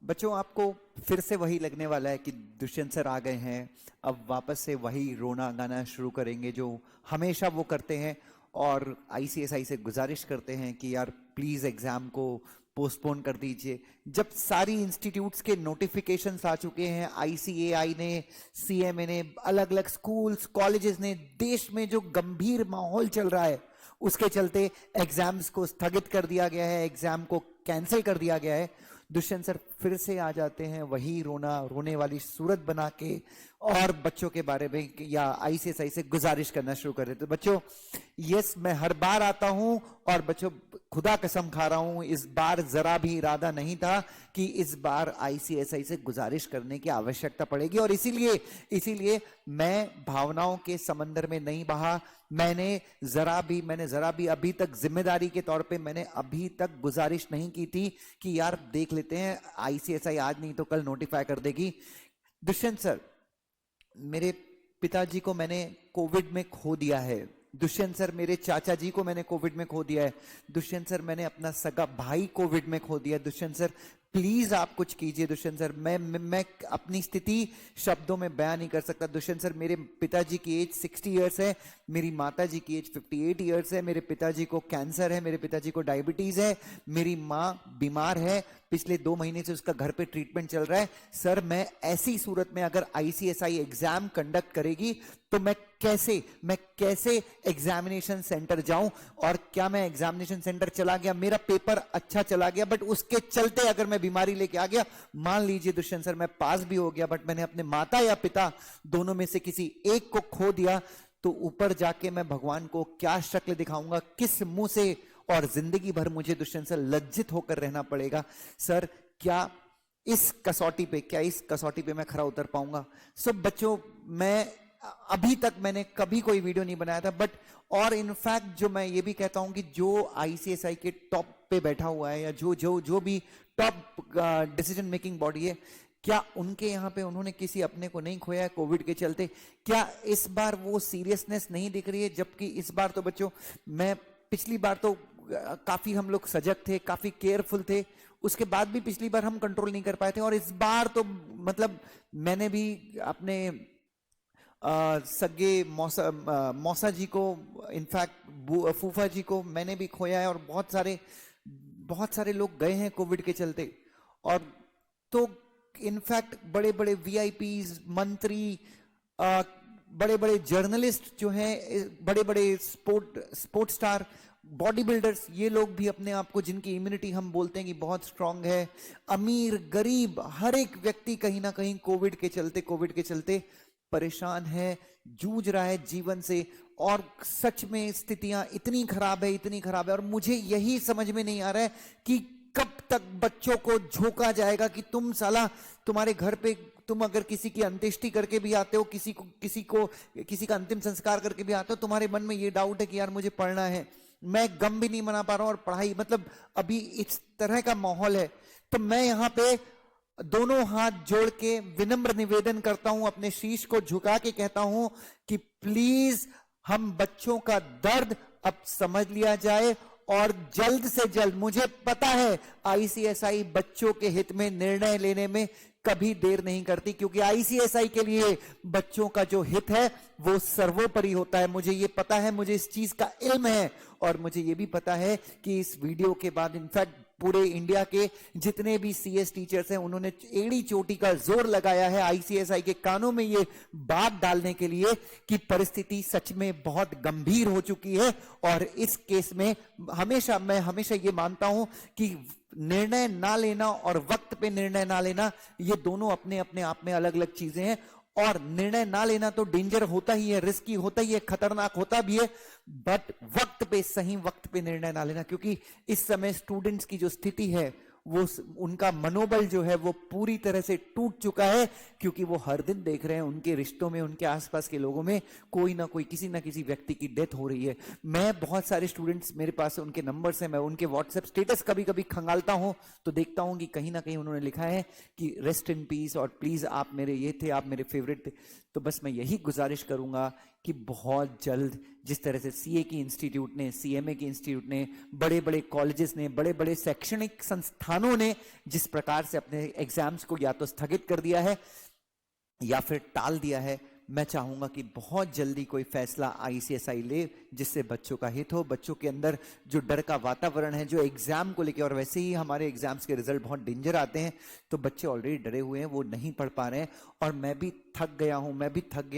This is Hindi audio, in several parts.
बच्चों, आपको फिर से वही लगने वाला है कि दुष्यंत सर आ गए हैं, अब वापस से वही रोना गाना शुरू करेंगे जो हमेशा वो करते हैं। और आईसीएसआई से गुजारिश करते हैं कि यार प्लीज एग्जाम को पोस्टपोन कर दीजिए। जब सारी इंस्टीट्यूट्स के नोटिफिकेशंस आ चुके हैं, आईसीएआई ने, सीएमए ने, अलग अलग स्कूल्स कॉलेजेस ने, देश में जो गंभीर माहौल चल रहा है उसके चलते एग्जाम्स को स्थगित कर दिया गया है, एग्जाम को कैंसिल कर दिया गया है। दुष्यंत सर फिर से आ जाते हैं वही रोने वाली सूरत बना के, और बच्चों के बारे में या आईसीएसआई से गुजारिश करना शुरू कर देते। बच्चों, यस, मैं हर बार आता हूं, और बच्चों खुदा कसम खा रहा हूं, इस बार जरा भी इरादा नहीं था कि इस बार आईसीएसआई से गुजारिश करने की आवश्यकता पड़ेगी। और इसीलिए मैं भावनाओं के समंदर में नहीं बहा। मैंने जरा भी अभी तक जिम्मेदारी के तौर पे मैंने अभी तक गुजारिश नहीं की थी कि यार देख लेते हैं, आईसीएसआई आज नहीं तो कल नोटिफाई कर देगी। दुष्यंत सर, मेरे पिताजी को मैंने कोविड में खो दिया है। दुष्यंत सर, मेरे चाचा जी को मैंने कोविड में खो दिया है। दुष्यंत सर, मैंने अपना सगा भाई कोविड में खो दिया है। दुष्यंत सर, प्लीज आप कुछ कीजिए। दुष्यंत सर, मैं अपनी स्थिति शब्दों में बयान नहीं कर सकता। दुष्यंत सर, मेरे पिताजी की एज 60 इयर्स है, मेरी माता जी की एज 58 इयर्स है, मेरे पिताजी को कैंसर है, मेरे पिताजी को डायबिटीज है, मेरी माँ बीमार है, पिछले 2 महीने से उसका घर पे ट्रीटमेंट चल रहा है। सर, मैं ऐसी सूरत में अगर आईसीएसआई एग्जाम कंडक्ट करेगी तो मैं कैसे एग्जामिनेशन सेंटर जाऊं? और क्या मैं एग्जामिनेशन सेंटर चला गया, मेरा पेपर अच्छा चला गया, बट उसके चलते अगर मैं बीमारी लेके आ गया, मान लीजिए दुष्यंत सर मैं पास भी हो गया, बट मैंने अपने माता या पिता दोनों में से किसी एक को खो दिया, तो ऊपर जाके मैं भगवान को क्या शक्ल दिखाऊंगा, किस मुंह से? और जिंदगी भर मुझे दुष्यंत सर लज्जित होकर रहना पड़ेगा। सर, क्या इस कसौटी पे मैं खरा उतर पाऊंगा? सब बच्चों, मैं अभी तक मैंने कभी कोई वीडियो नहीं बनाया था, बट और इनफैक्ट जो मैं ये भी कहता हूं कि जो आईसीएसआई के टॉप पे बैठा हुआ है, या जो भी टॉप डिसीजन मेकिंग बॉडी है, क्या उनके यहाँ पे उन्होंने किसी अपने को नहीं खोया है कोविड के चलते? क्या इस बार वो सीरियसनेस नहीं दिख रही है? जबकि इस बार तो बच्चों, मैं पिछली बार तो काफी हम लोग सजग थे, काफी केयरफुल थे, उसके बाद भी पिछली बार हम कंट्रोल नहीं कर पाए थे, और इस बार तो मतलब मैंने भी अपने सगे मौसा जी को, इनफैक्ट फूफा जी को मैंने भी खोया है, और बहुत सारे लोग गए हैं कोविड के चलते। और तो इनफैक्ट बड़े बड़े वीआईपीज, मंत्री, बड़े बड़े जर्नलिस्ट जो हैं, बड़े बड़े स्पोर्ट स्टार, बॉडी बिल्डर्स, ये लोग भी अपने आप को, जिनकी इम्यूनिटी हम बोलते हैं कि बहुत स्ट्रांग है, अमीर गरीब हर एक व्यक्ति कहीं ना कहीं कोविड के चलते परेशान है, जूझ रहा है जीवन से। और सच में स्थितियां इतनी खराब है, और मुझे यही समझ में नहीं आ रहा है कि कब तक बच्चों को झोंका जाएगा कि तुम्हारे घर पे तुम अगर किसी की अंत्येष्टि करके भी आते हो, किसी का अंतिम संस्कार करके भी आते हो, तुम्हारे मन में ये डाउट है कि यार मुझे पढ़ना है, मैं गम भी नहीं मना पा रहा हूं, और पढ़ाई, मतलब अभी इस तरह का माहौल है। तो मैं यहां पे दोनों हाथ जोड़ के विनम्र निवेदन करता हूं, अपने शीश को झुका के कहता हूं कि प्लीज हम बच्चों का दर्द अब समझ लिया जाए, और जल्द से जल्द, मुझे पता है आईसीएसआई बच्चों के हित में निर्णय लेने में कभी देर नहीं करती, क्योंकि आईसीएसआई के लिए बच्चों का जो हित है वो सर्वोपरि होता है। मुझे ये पता है, मुझे इस चीज का इल्म है, और मुझे ये भी पता है कि इस वीडियो के बाद इनफैक्ट पूरे इंडिया के जितने भी सीएस टीचर्स हैं, उन्होंने एड़ी चोटी का जोर लगाया है आईसीएसआई के कानों में ये बात डालने के लिए कि परिस्थिति सच में बहुत गंभीर हो चुकी है। और इस केस में मैं हमेशा ये मानता हूं कि निर्णय ना लेना और वक्त पे निर्णय ना लेना, ये दोनों अपने अपने आप में अलग अलग चीजें हैं। और निर्णय ना लेना तो डेंजर होता ही है, रिस्की होता ही है, खतरनाक होता भी है, बट सही वक्त पे निर्णय ना लेना, क्योंकि इस समय स्टूडेंट्स की जो स्थिति है, वो उनका मनोबल जो है वो पूरी तरह से टूट चुका है, क्योंकि वो हर दिन देख रहे हैं उनके रिश्तों में, उनके आसपास के लोगों में कोई ना कोई, किसी ना किसी व्यक्ति की डेथ हो रही है। मैं बहुत सारे स्टूडेंट्स मेरे पास उनके नंबर्स हैं, मैं उनके व्हाट्सएप स्टेटस कभी कभी खंगालता हूं तो देखता हूं कि कहीं ना कहीं उन्होंने लिखा है कि रेस्ट इन पीस, और प्लीज आप मेरे ये थे, आप मेरे फेवरेट थे। तो बस मैं यही गुजारिश करूंगा कि बहुत जल्द जिस तरह से सीए की इंस्टीट्यूट ने, सीएमए की इंस्टीट्यूट ने, बड़े बड़े कॉलेजेस ने, बड़े बड़े शैक्षणिक संस्थानों ने जिस प्रकार से अपने एग्जाम्स को या तो स्थगित कर दिया है या फिर टाल दिया है, मैं चाहूंगा कि बहुत जल्दी कोई फैसला आईसीएसआई ले जिससे बच्चों का हित हो, बच्चों के अंदर जो डर का वातावरण है जो एग्जाम को लेके, और वैसे ही हमारे एग्जाम्स के रिजल्ट बहुत डेंजर आते हैं तो बच्चे ऑलरेडी डरे हुए हैं, वो नहीं पढ़ पा रहे हैं। और मैं भी थक गया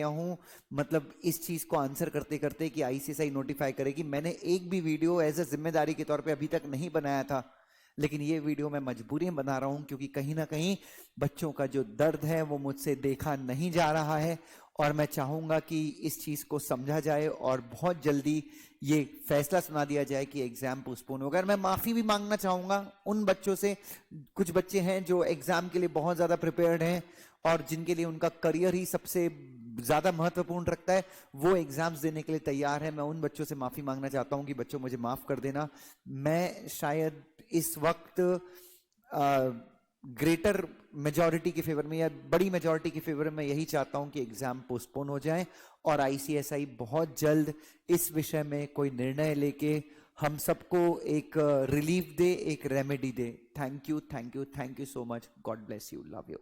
हूं मतलब इस चीज को आंसर करते करते कि आईसीएसआई नोटिफाई करेगी। मैंने एक भी वीडियो एज ए जिम्मेदारी के तौर पर अभी तक नहीं बनाया था, लेकिन ये वीडियो मैं मजबूरी में बना रहा हूं क्योंकि कहीं ना कहीं बच्चों का जो दर्द है वो मुझसे देखा नहीं जा रहा है, और मैं चाहूंगा कि इस चीज को समझा जाए और बहुत जल्दी ये फैसला सुना दिया जाए कि एग्जाम पोस्टपोन होगा। और मैं माफी भी मांगना चाहूंगा उन बच्चों से, कुछ बच्चे हैं जो एग्जाम के लिए बहुत ज्यादा प्रिपेयर्ड हैं और जिनके लिए उनका करियर ही सबसे ज्यादा महत्वपूर्ण रखता है, वो एग्जाम्स देने के लिए तैयार है। मैं उन बच्चों से माफी मांगना चाहता हूं कि बच्चों मुझे माफ कर देना। मैं शायद इस वक्त ग्रेटर मेजॉरिटी के फेवर में या बड़ी मेजॉरिटी के फेवर में यही चाहता हूं कि एग्जाम पोस्टपोन हो जाए और आईसीएसआई बहुत जल्द इस विषय में कोई निर्णय लेके हम सबको एक रिलीफ दे, एक remedy they. Thank you so much. God bless you, love you.